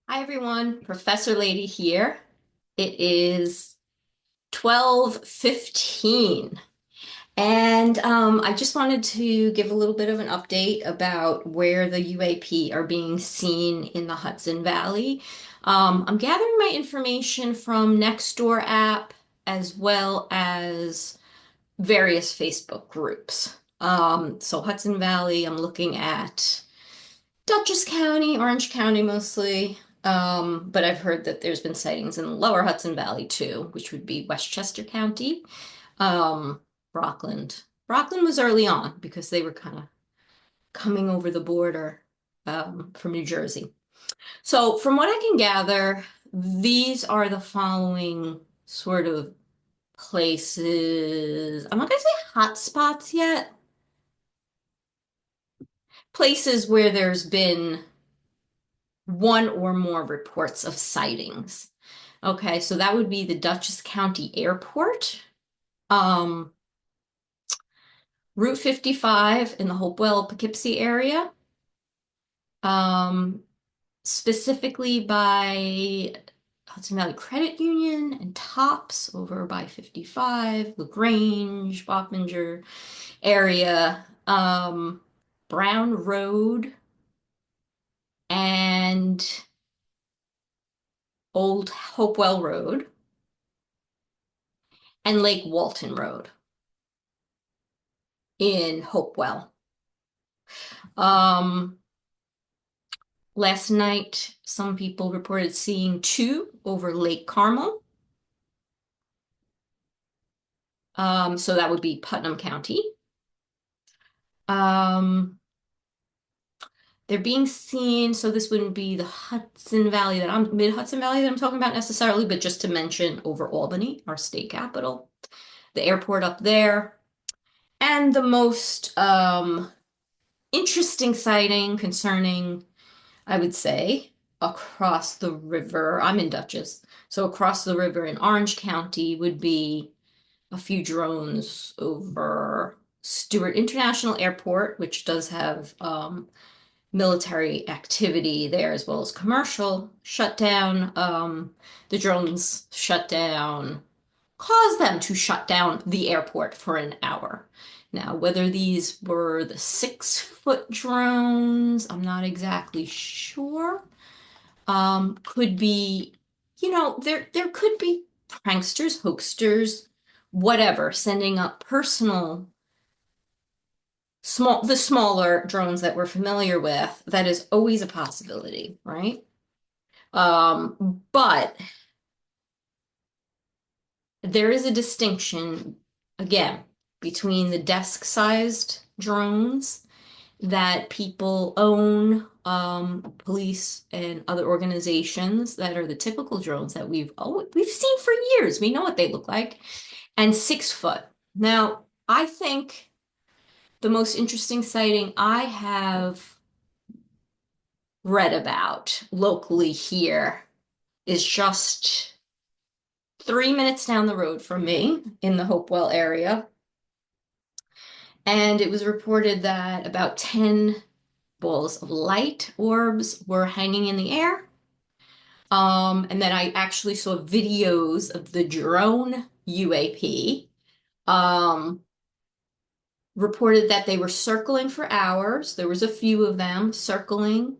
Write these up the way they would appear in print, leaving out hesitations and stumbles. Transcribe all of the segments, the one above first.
Hi everyone, Professor Lady here. It is 12:15 and I just wanted to give a little bit of an update about where the UAP are being seen in the Hudson Valley. I'm gathering my information from Nextdoor app as well as various Facebook groups. So Hudson Valley, I'm looking at Dutchess County, Orange County mostly. But I've heard that there's been sightings in the lower Hudson Valley too, which would be Westchester County. Um, Rockland. Rockland was early on because they were kind of coming over the border from New Jersey. So from what I can gather, these are the following sort of places. I'm not gonna say hot spots yet. Places where there's been one or more reports of sightings. Okay, so that would be the Dutchess County Airport, um, Route 55 in the Hopewell, Poughkeepsie area, um, specifically by Hudson Valley Credit Union and Tops over by 55, LaGrange, Bockminger area, Brown Road, and Old Hopewell Road, and Lake Walton Road in Hopewell. Um, Last night, some people reported seeing two over Lake Carmel. So that would be Putnam County. Um, they're being seen, so this wouldn't be the Hudson Valley that I'm, mid-Hudson Valley that I'm talking about necessarily, but just to mention over Albany, our state capital, the airport up there. And the most interesting sighting concerning, I would say, across the river. I'm in Dutchess. So across the river in Orange County would be a few drones over Stewart International Airport, which does have military activity there as well as commercial, shut down. The drones shut down, caused them to shut down the airport for an hour. Now, whether these were the 6-foot drones, I'm not exactly sure. Could be, there could be pranksters, hoaxsters, whatever, sending up the smaller drones that we're familiar with. That is always a possibility, right? But there is a distinction, again, between the desk-sized drones that people own, police and other organizations that are the typical drones that we've seen for years. We know what they look like, and 6 foot. Now, I think the most interesting sighting I have read about locally here is just 3 minutes down the road from me in the Hopewell area. And it was reported that about 10 balls of light orbs were hanging in the air. And then I actually saw videos of the drone UAP. Reported that they were circling for hours. There was a few of them circling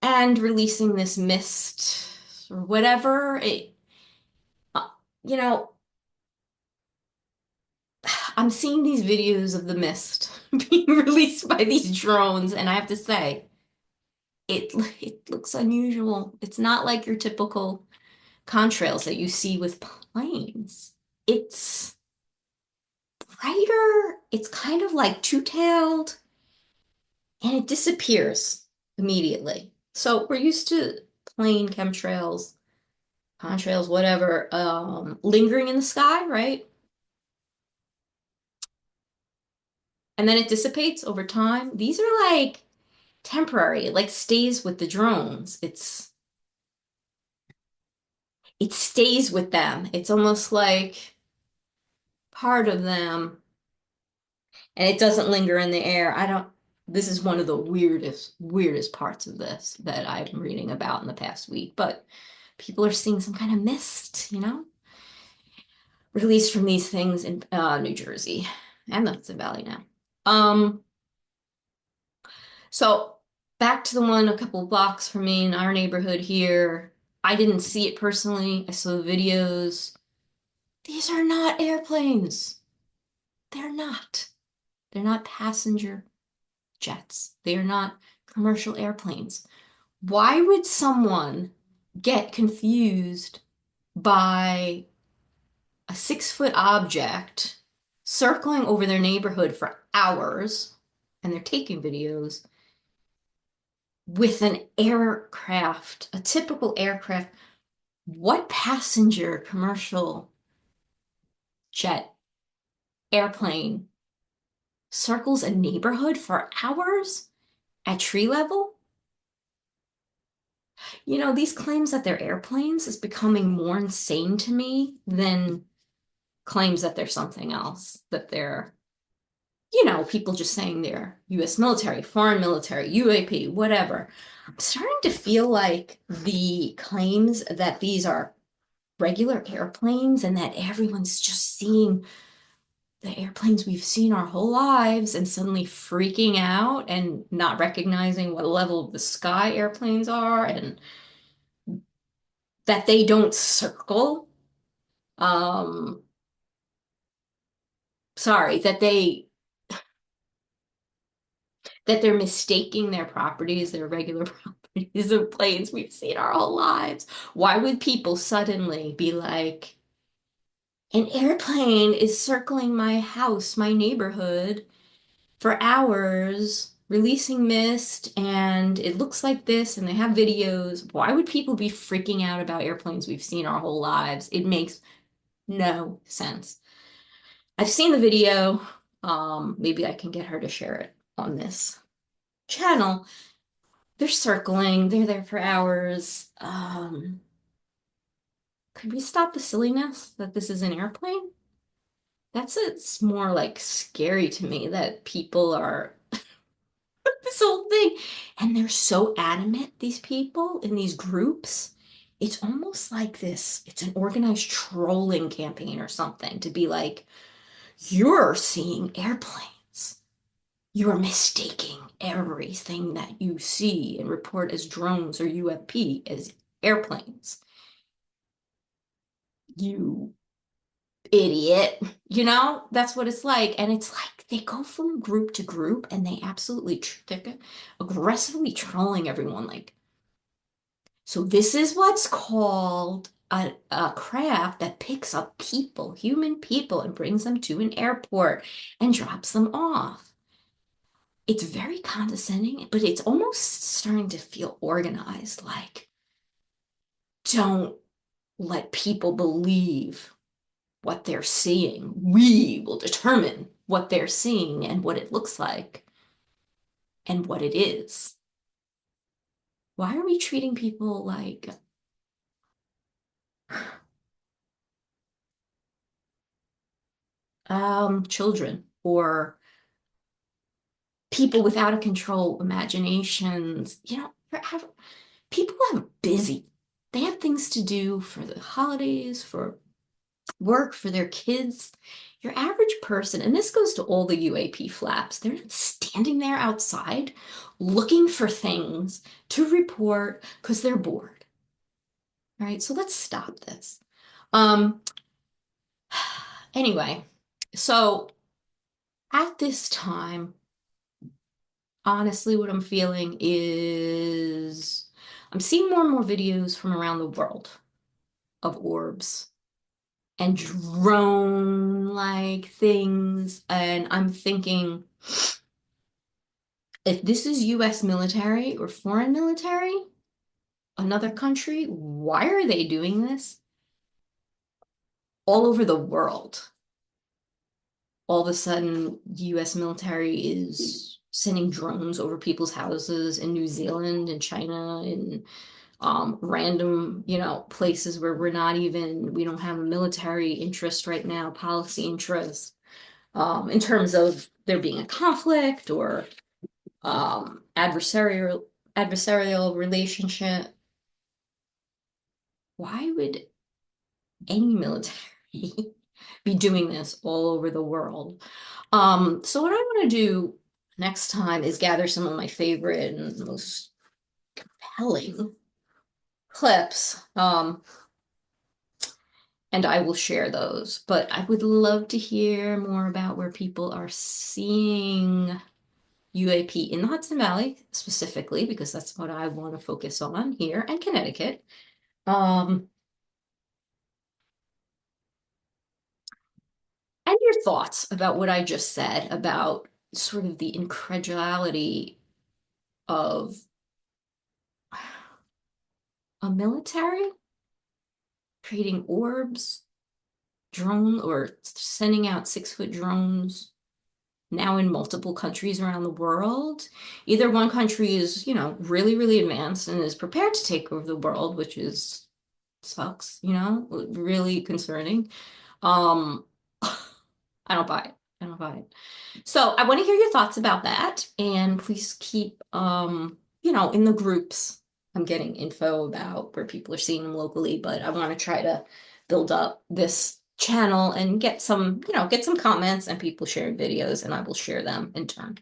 and releasing this mist or whatever. Uh, you know, I'm seeing these videos of the mist being released by these drones, and I have to say, it looks unusual. It's not like your typical contrails that you see with planes. It's brighter. It's kind of like two-tailed, and it disappears immediately. So we're used to plane chemtrails, contrails, whatever, lingering in the sky, right? And then it dissipates over time. These are like temporary. It like stays with the drones. It stays with them. It's almost like part of them, and it doesn't linger in the air. this is one of the weirdest parts of this that I've been reading about in the past week. But people are seeing some kind of mist, released from these things in New Jersey and the Hudson Valley now. Um, so back to the one a couple of blocks from me in our neighborhood here. I didn't see it personally. I saw the videos. These are not airplanes. They're not. They're not passenger jets. They are not commercial airplanes. Why would someone get confused by a 6 foot object circling over their neighborhood for hours and they're taking videos with an aircraft, a typical aircraft? What passenger commercial jet airplane circles a neighborhood for hours at tree level? These claims that they're airplanes is becoming more insane to me than claims that they're something else, that they're, people just saying they're US military, foreign military, UAP, whatever. I'm starting to feel like the claims that these are regular airplanes and that everyone's just seeing the airplanes we've seen our whole lives and suddenly freaking out and not recognizing what level of the sky airplanes are and that they don't circle. Um, sorry, that they're mistaking their properties, their regular properties of planes we've seen our whole lives. Why would people suddenly be like, an airplane is circling my house, my neighborhood, for hours, releasing mist, and it looks like this, and they have videos? Why would people be freaking out about airplanes we've seen our whole lives? It makes no sense. I've seen the video. Maybe I can get her to share it on this channel. They're circling, they're there for hours. Could we stop the silliness that this is an airplane? It's more like scary to me that people are this whole thing. And they're so adamant, these people in these groups. It's almost like it's an organized trolling campaign or something to be like, you're seeing airplanes. You are mistaking everything that you see and report as drones or UAP as airplanes. You idiot. That's what it's like. And it's like they go from group to group and they absolutely they're aggressively trolling everyone. Like, so this is what's called a craft that picks up people, human people, and brings them to an airport and drops them off. It's very condescending, but it's almost starting to feel organized. Like, don't let people believe what they're seeing. We will determine what they're seeing and what it looks like and what it is. Why are we treating people like children or people without a control imaginations? People are busy. They have things to do for the holidays, for work, for their kids. Your average person, and this goes to all the UAP flaps, they're not standing there outside looking for things to report because they're bored. Right? So let's stop this. Um, anyway, so at this time, honestly, what I'm feeling is I'm seeing more and more videos from around the world of orbs and drone-like things. And I'm thinking, if this is US military or foreign military, another country, why are they doing this all over the world? All of a sudden, US military is sending drones over people's houses in New Zealand and China and random, places where we don't have a military interest right now, policy interest, in terms of there being a conflict or adversarial relationship. Why would any military be doing this all over the world? So what I want to do next time is gather some of my favorite and most compelling clips. And I will share those. But I would love to hear more about where people are seeing UAP in the Hudson Valley specifically, because that's what I want to focus on here, and Connecticut. Um, and your thoughts about what I just said about sort of the incredulity of a military creating orbs, drone, or sending out 6-foot drones now in multiple countries around the world. Either one country is, really, really advanced and is prepared to take over the world, which is sucks, really concerning. Um, I don't buy it. I don't buy it. So I want to hear your thoughts about that, and please keep, in the groups. I'm getting info about where people are seeing them locally, but I want to try to build up this channel and get some comments and people sharing videos, and I will share them in turn.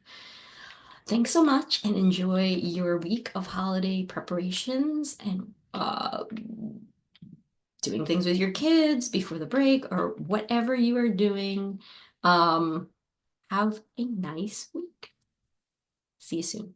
Thanks so much, and enjoy your week of holiday preparations and doing things with your kids before the break or whatever you are doing. Um, have a nice week. See you soon.